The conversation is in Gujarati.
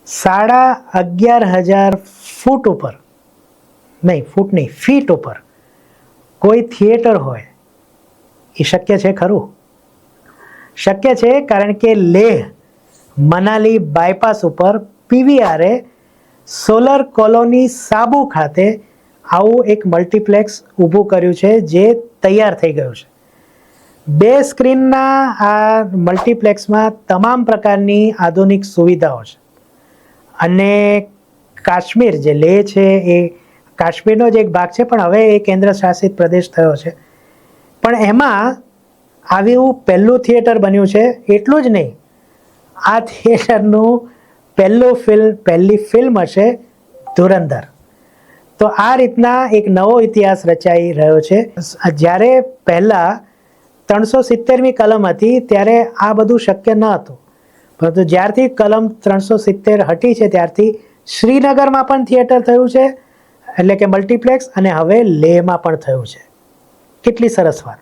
11,500 ફૂટ ઉપર, નહીં ફૂટ નહીં, ફીટ ઉપર કોઈ થિયેટર હોય એ શક્ય છે ખરું? શક્ય છે, કારણ કે લેહ મનાલી બાયપાસ ઉપર પીવીઆરે સોલર કોલોની સાબુ ખાતે આવું એક મલ્ટીપ્લેક્સ ઊભું કર્યું છે જે તૈયાર થઈ ગયું છે. 2 સ્ક્રીનના આ મલ્ટીપ્લેક્સમાં તમામ પ્રકારની આધુનિક સુવિધાઓ છે અને કાશ્મીર જે લેહ છે એ કાશ્મીરનો જ એક ભાગ છે, પણ હવે એ કેન્દ્ર શાસિત પ્રદેશ થયો છે. પણ એમાં આવ્યું પહેલું થિયેટર બન્યું છે. એટલું જ નહીં, આ થિયેટરનું પહેલી ફિલ્મ હશે ધુરંધર. તો આ રીતના એક નવો ઇતિહાસ રચાઈ રહ્યો છે. જ્યારે પહેલાં 370મી કલમ હતી ત્યારે આ બધું શક્ય ન હતું, પરંતુ જ્યારથી કલમ 370 હટી છે ત્યારથી શ્રીનગરમાં પણ થિયેટર થયું છે, એટલે કે મલ્ટીપ્લેક્સ, અને હવે લેહમાં પણ થયું છે. કેટલી સરસ વાત!